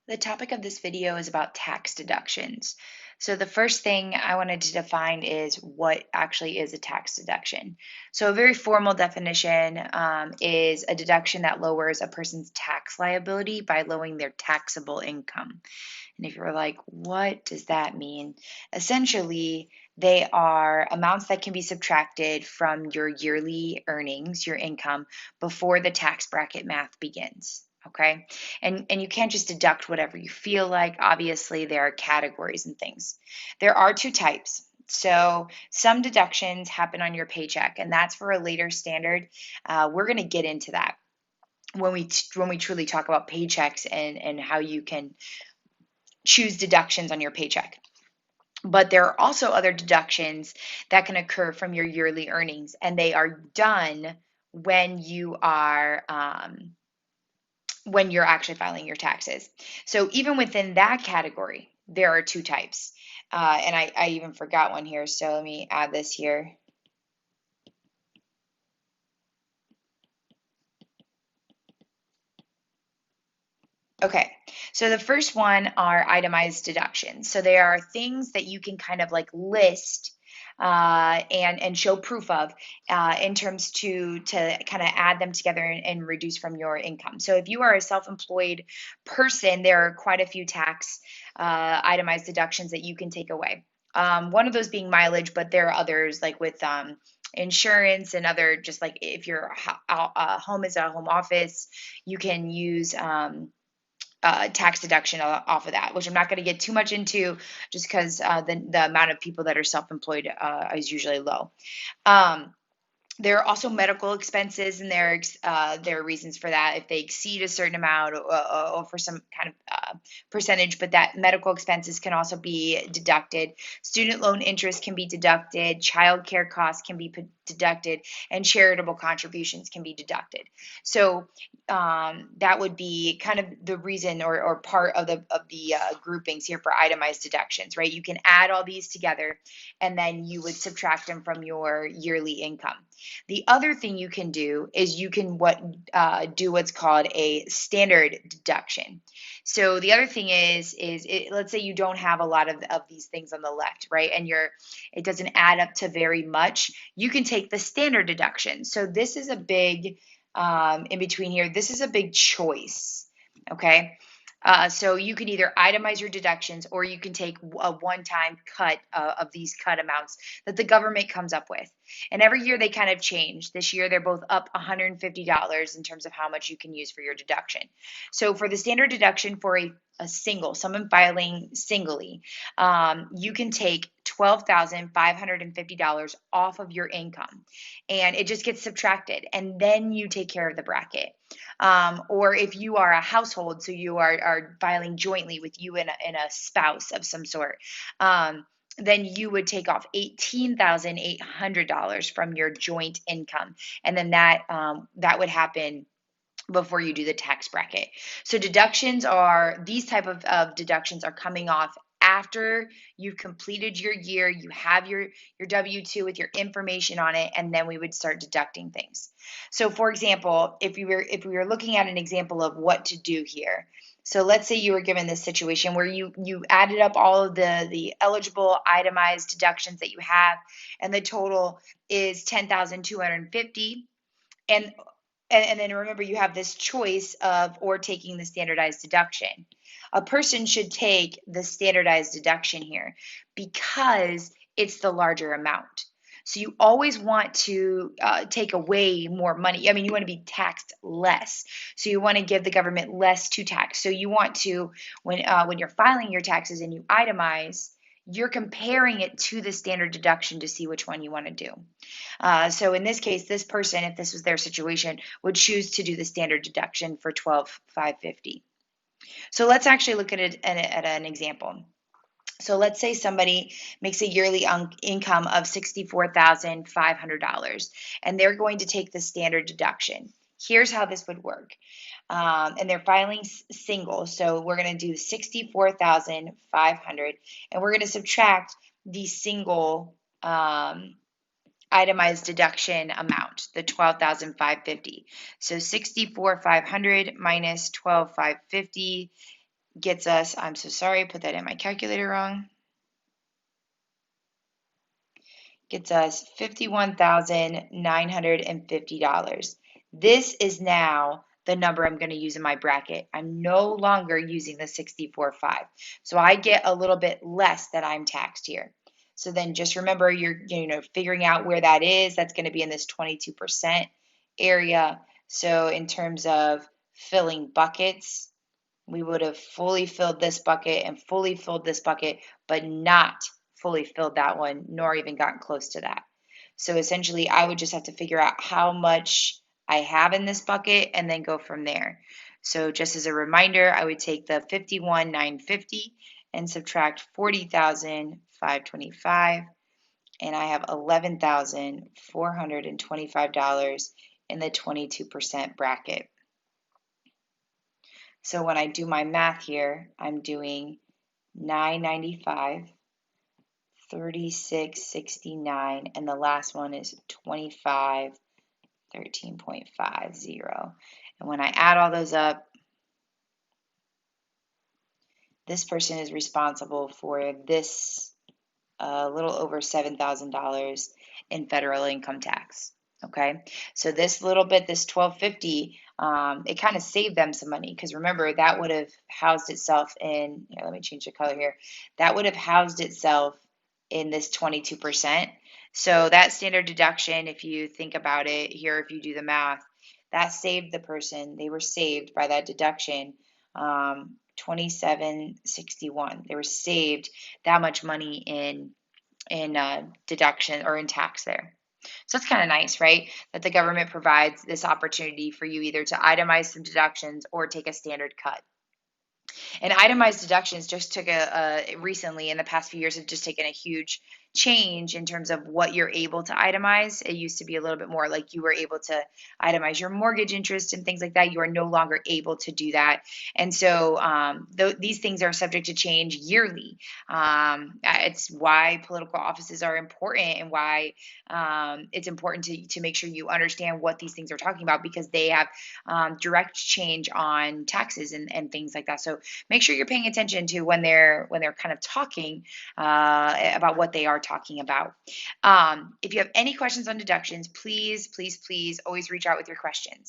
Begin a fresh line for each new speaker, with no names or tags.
The topic of this video is about tax deductions. So the first thing I wanted to define is what actually is a tax deduction. So a very formal definition is a deduction that lowers a person's tax liability by lowering their taxable income. And if you're like, what does that mean? Essentially, they are amounts that can be subtracted from your yearly earnings, your income, before the tax bracket math begins. Okay. And you can't just deduct whatever you feel like. Obviously, there are categories and things. There are two types. So some deductions happen on your paycheck, and that's for a later standard. We're going to get into that when we truly talk about paychecks and how you can choose deductions on your paycheck. But there are also other deductions that can occur from your yearly earnings, and they are done when you're actually filing your taxes. So even within that category, there are two types. And I even forgot one here, so let me add this here. Okay, so the first one are itemized deductions. So they are things that you can kind of like list and show proof of in terms to kind of add them together and reduce from your income. So if you are a self-employed person, there are quite a few tax itemized deductions that you can take away. One of those being mileage, but there are others like with insurance and other, just like if your home is a home office, you can use tax deduction off of that, which I'm not going to get too much into just because the amount of people that are self-employed is usually low. Um, there are also medical expenses, and there are reasons for that if they exceed a certain amount or for some kind of percentage. But that medical expenses can also be deducted. Student loan interest can be deducted. Child care costs can be deducted, and charitable contributions can be deducted. So that would be kind of the reason or part of the groupings here for itemized deductions, right? You can add all these together, and then you would subtract them from your yearly income. The other thing you can do is you can do what's called a standard deduction. So the other thing let's say you don't have a lot of these things on the left, right? And it doesn't add up to very much. You can take the standard deduction. So this is a big in between here. This is a big choice. Okay. So you can either itemize your deductions, or you can take a one-time cut of these cut amounts that the government comes up with. And every year they kind of change. This year they're both up $150 in terms of how much you can use for your deduction. So for the standard deduction for someone filing singly, you can take $12,550 off of your income, and it just gets subtracted, and then you take care of the bracket. Or if you are a household, so you are filing jointly with you and a spouse of some sort, then you would take off $18,800 from your joint income, and then that would happen before you do the tax bracket. So these type of deductions are coming off after you've completed your year, you have your W-2 with your information on it, and then we would start deducting things. So for example, if we were looking at an example of what to do here. So let's say you were given this situation where you added up all of the eligible itemized deductions that you have, and the total is 10,250. And then remember, you have this choice of or taking the standardized deduction. A person should take the standardized deduction here because it's the larger amount. So you always want to take away more money. I mean, you want to be taxed less. So you want to give the government less to tax. So you want to, when you're filing your taxes and you itemize, you're comparing it to the standard deduction to see which one you want to do. So in this case, this person, if this was their situation, would choose to do the standard deduction for $12,550. So let's actually look at it at an example. So let's say somebody makes a yearly income of $64,500, and they're going to take the standard deduction. Here's how this would work. And they're filing single, so we're going to do 64,500, and we're going to subtract the single itemized deduction amount, the 12,550. So 64,500 minus 12,550, gets us, I'm so sorry, put that in my calculator wrong, gets us $51,950. This is now the number I'm going to use in my bracket. I'm no longer using the 64.5. So I get a little bit less that I'm taxed here. So then just remember you're figuring out where that is. That's going to be in this 22% area. So in terms of filling buckets, we would have fully filled this bucket and fully filled this bucket, but not fully filled that one, nor even gotten close to that. So essentially, I would just have to figure out how much I have in this bucket and then go from there. So just as a reminder, I would take the 51,950 and subtract 40,525, and I have $11,425 in the 22% bracket. So when I do my math here, I'm doing 995, 3669, and the last one is 25, 13.50. And when I add all those up, this person is responsible for this little over $7,000 in federal income tax. Okay, so this little bit, this 1250, it kind of saved them some money because remember that would have housed itself in, here, let me change the color here, that would have housed itself in this 22%. So that standard deduction, if you think about it here, if you do the math, that saved the person, they were saved by that deduction, 2761. They were saved that much money in deduction or in tax there. So it's kind of nice, right? That the government provides this opportunity for you either to itemize some deductions or take a standard cut. And itemized deductions just took recently in the past few years have just taken a huge change in terms of what you're able to itemize. It used to be a little bit more like you were able to itemize your mortgage interest and things like that. You are no longer able to do that. And so these things are subject to change yearly. It's why political offices are important and why it's important to make sure you understand what these things are talking about because they have direct change on taxes and things like that. So make sure you're paying attention to when they're kind of talking about what they are talking about. If you have any questions on deductions, please always reach out with your questions.